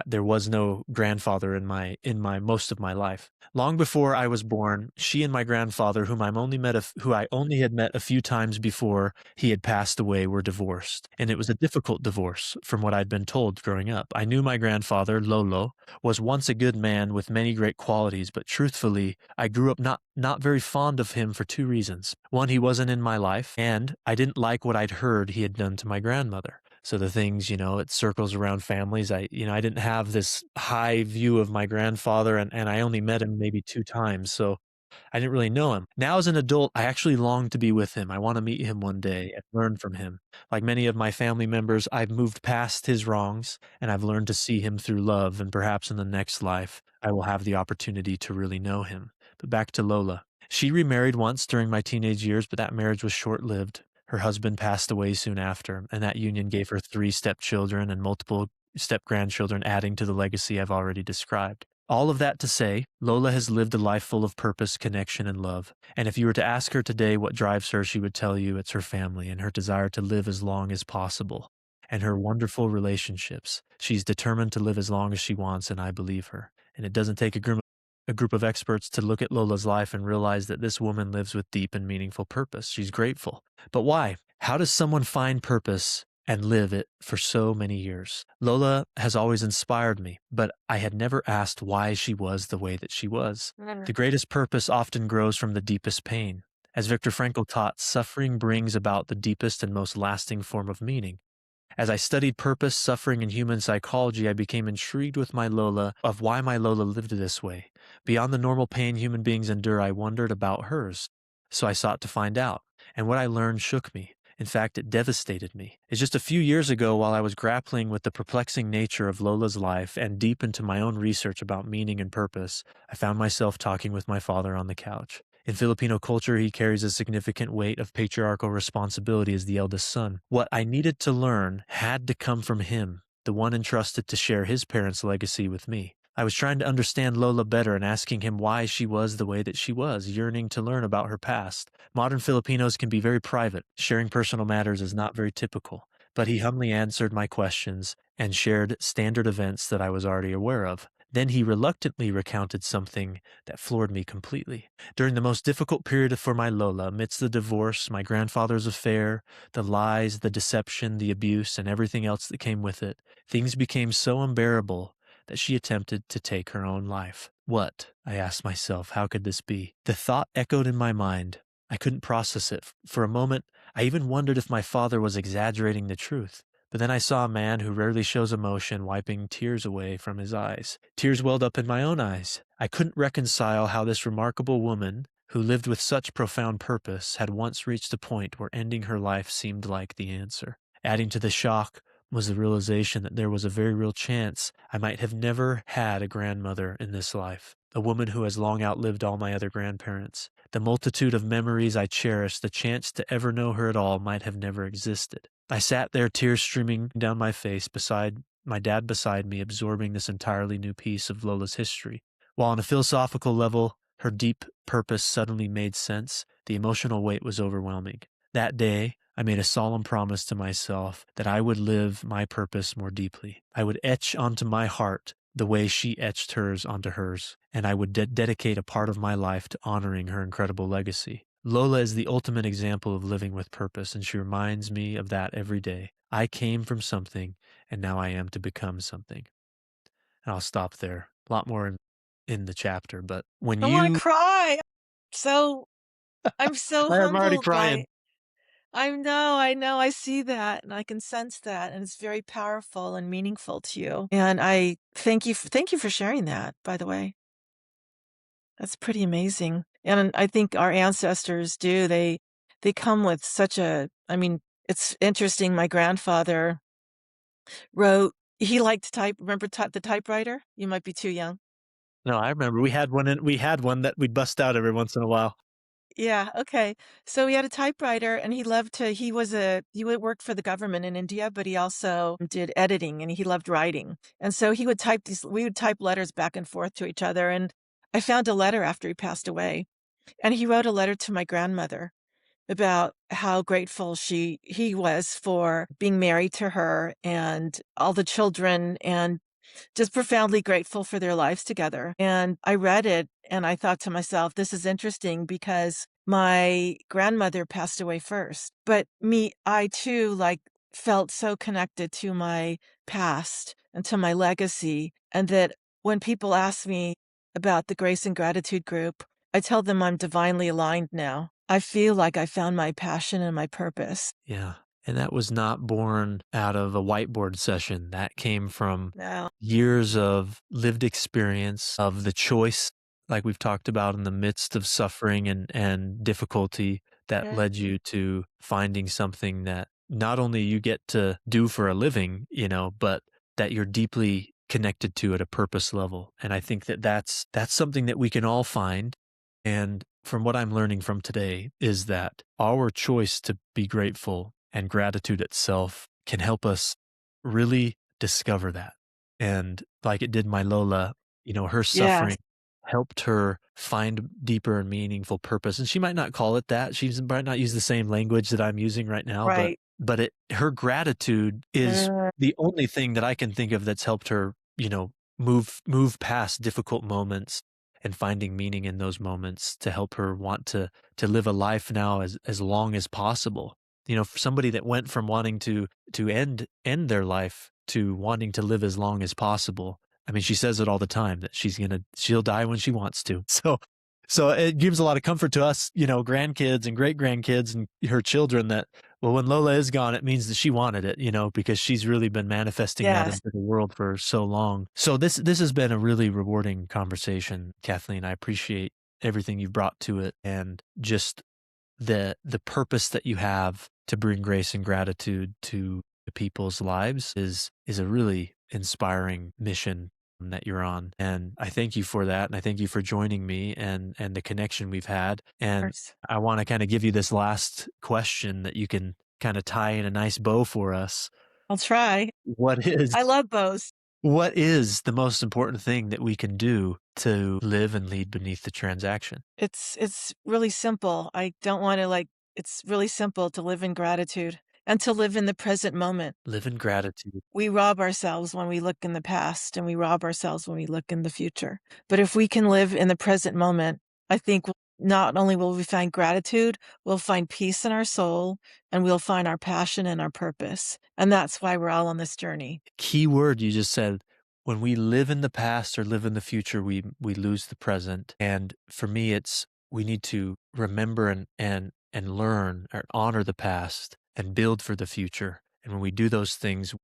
there was no grandfather in my most of my life. Long before I was born, she and my grandfather, who I only had met a few times before he had passed away, were divorced. And it was a difficult divorce from what I'd been told growing up. I knew my grandfather, Lolo, was once a good man with many great qualities, but truthfully, I grew up not very fond of him for 2 reasons. One, he wasn't in my life, and I didn't like what I'd heard he had done to my grandmother. So the things, it circles around families. I didn't have this high view of my grandfather, and I only met him maybe 2 times. So I didn't really know him. Now as an adult, I actually long to be with him. I want to meet him one day and learn from him. Like many of my family members, I've moved past his wrongs and I've learned to see him through love. And perhaps in the next life, I will have the opportunity to really know him. But back to Lola. She remarried once during my teenage years, but that marriage was short-lived. Her husband passed away soon after, and that union gave her 3 stepchildren and multiple step-grandchildren, adding to the legacy I've already described. All of that to say, Lola has lived a life full of purpose, connection, and love. And if you were to ask her today what drives her, she would tell you it's her family and her desire to live as long as possible, and her wonderful relationships. She's determined to live as long as she wants, and I believe her. And it doesn't take a group of experts to look at Lola's life and realize that this woman lives with deep and meaningful purpose. She's grateful. But why? How does someone find purpose and live it for so many years? Lola has always inspired me, but I had never asked why she was the way that she was. The greatest purpose often grows from the deepest pain. As Viktor Frankl taught, suffering brings about the deepest and most lasting form of meaning. As I studied purpose, suffering, and human psychology, I became intrigued with why my Lola lived this way. Beyond the normal pain human beings endure, I wondered about hers. So I sought to find out. And what I learned shook me. In fact, it devastated me. It's just a few years ago, while I was grappling with the perplexing nature of Lola's life and deep into my own research about meaning and purpose, I found myself talking with my father on the couch. In Filipino culture, he carries a significant weight of patriarchal responsibility as the eldest son. What I needed to learn had to come from him, the one entrusted to share his parents' legacy with me. I was trying to understand Lola better and asking him why she was the way that she was, yearning to learn about her past. Modern Filipinos can be very private. Sharing personal matters is not very typical. But he humbly answered my questions and shared standard events that I was already aware of. Then he reluctantly recounted something that floored me completely. During the most difficult period for my Lola, amidst the divorce, my grandfather's affair, the lies, the deception, the abuse, and everything else that came with it, things became so unbearable that she attempted to take her own life. What? I asked myself, how could this be? The thought echoed in my mind. I couldn't process it. For a moment, I even wondered if my father was exaggerating the truth. But then I saw a man who rarely shows emotion wiping tears away from his eyes. Tears welled up in my own eyes. I couldn't reconcile how this remarkable woman, who lived with such profound purpose, had once reached a point where ending her life seemed like the answer. Adding to the shock was the realization that there was a very real chance I might have never had a grandmother in this life, a woman who has long outlived all my other grandparents. The multitude of memories I cherished, the chance to ever know her at all might have never existed. I sat there, tears streaming down my face, beside my dad beside me, absorbing this entirely new piece of Lola's history. While on a philosophical level, her deep purpose suddenly made sense, the emotional weight was overwhelming. That day, I made a solemn promise to myself that I would live my purpose more deeply. I would etch onto my heart the way she etched hers onto hers, and I would dedicate a part of my life to honoring her incredible legacy. Lola is the ultimate example of living with purpose, and she reminds me of that every day. I came from something, and now I am to become something. And I'll stop there. A lot more in the chapter, but when I wanna you cry. So I'm so I'm already humbled crying. by I know, I see that, and I can sense that, and it's very powerful and meaningful to you, and I thank you for sharing that, by the way. That's pretty amazing, and I think our ancestors do, they come with such a I mean, it's interesting, my grandfather wrote he liked to type remember the typewriter? You might be too young. No, I remember we had one that we'd bust out every once in a while. Yeah, okay. So he had a typewriter and he loved to he would work for the government in India, but he also did editing and he loved writing. And so he would type these we would type letters back and forth to each other. And I found a letter after he passed away. And he wrote a letter to my grandmother about how grateful he was for being married to her and all the children and just profoundly grateful for their lives together. And I read it and I thought to myself, this is interesting because my grandmother passed away first. But I too felt so connected to my past and to my legacy. And that when people ask me about the Grace and Gratitude group, I tell them I'm divinely aligned now. I feel like I found my passion and my purpose. Yeah. And that was not born out of a whiteboard session. That came from Now, years of lived experience, of the choice, like we've talked about, in the midst of suffering and difficulty that yeah. led you to finding something that not only you get to do for a living, but that you're deeply connected to at a purpose level. And I think that that's something that we can all find. And from what I'm learning from today is that our choice to be grateful and gratitude itself can help us really discover that. And like it did my Lola, her Yes, suffering helped her find deeper and meaningful purpose. And she might not call it that. She might not use the same language that I'm using right now, but right. her gratitude is Uh, the only thing that I can think of that's helped her, move past difficult moments and finding meaning in those moments to help her want to live a life now as long as possible. For somebody that went from wanting to end their life to wanting to live as long as possible. I mean, she says it all the time that she'll die when she wants to. So it gives a lot of comfort to us, grandkids and great grandkids and her children that, well, when Lola is gone, it means that she wanted it, because she's really been manifesting that yes. into the world for so long. So this has been a really rewarding conversation, Kathleen. I appreciate everything you've brought to it and just the purpose that you have to bring grace and gratitude to people's lives is a really inspiring mission that you're on. And I thank you for that. And I thank you for joining me and the connection we've had. And Course. I want to kind of give you this last question that you can kind of tie in a nice bow for us. I'll try. What is I love bows. what is the most important thing that we can do to live and lead beneath the transaction? It's really simple. I don't wanna, it's really simple to live in gratitude and to live in the present moment. Live in gratitude. We rob ourselves when we look in the past, and we rob ourselves when we look in the future. But if we can live in the present moment, I think not only will we find gratitude, we'll find peace in our soul, and we'll find our passion and our purpose. And that's why we're all on this journey. Key word you just said. When we live in the past or live in the future, we lose the present. And for me, it's we need to remember and learn or honor the past and build for the future. And when we do those things,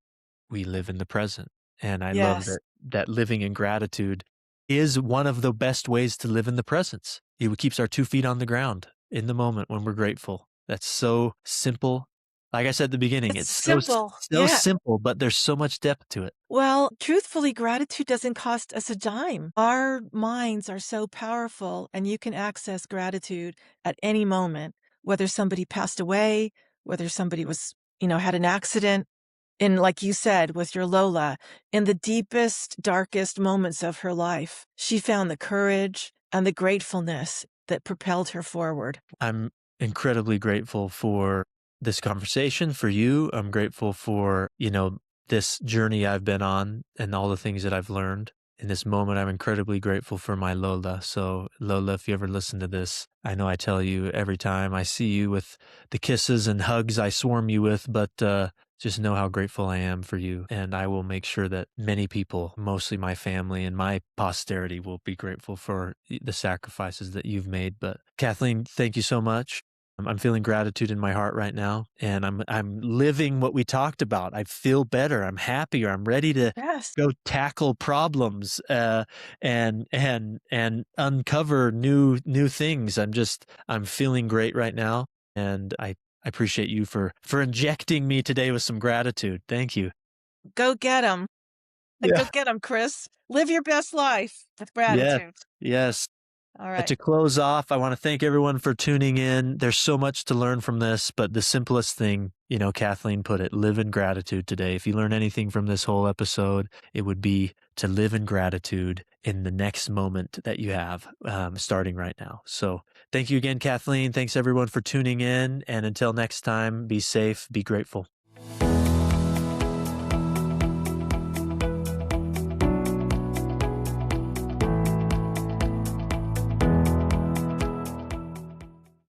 we live in the present. And I love Yes. that living in gratitude is one of the best ways to live in the presence. it keeps our 2 feet on the ground in the moment when we're grateful. That's so simple. Like I said at the beginning, It's it's so simple. so Yeah. simple, but there's so much depth to it. Well, truthfully, gratitude doesn't cost us a dime. Our minds are so powerful, and you can access gratitude at any moment, whether somebody passed away, whether somebody was, had an accident. And like you said, with your Lola, in the deepest, darkest moments of her life, she found the courage and the gratefulness that propelled her forward. I'm incredibly grateful for this conversation, for you. I'm grateful for, this journey I've been on and all the things that I've learned. In this moment, I'm incredibly grateful for my Lola. So, Lola, if you ever listen to this, I know I tell you every time I see you with the kisses and hugs I swarm you with, but just know how grateful I am for you. And I will make sure that many people, mostly my family and my posterity, will be grateful for the sacrifices that you've made. But Kathleen, thank you so much. I'm feeling gratitude in my heart right now, and I'm living what we talked about. I feel better. I'm happier. I'm ready to Yes. go tackle problems and uncover new things. I'm feeling great right now, and I appreciate you for injecting me today with some gratitude. Thank you. Go get 'em. Go Yeah. get 'em, Chris. Live your best life with Yes. gratitude. Yes. All right. To close off, I want to thank everyone for tuning in. There's so much to learn from this, but the simplest thing, Kathleen put it, live in gratitude today. If you learn anything from this whole episode, it would be to live in gratitude in the next moment that you have, starting right now. So thank you again, Kathleen. Thanks everyone for tuning in. And until next time, be safe, be grateful.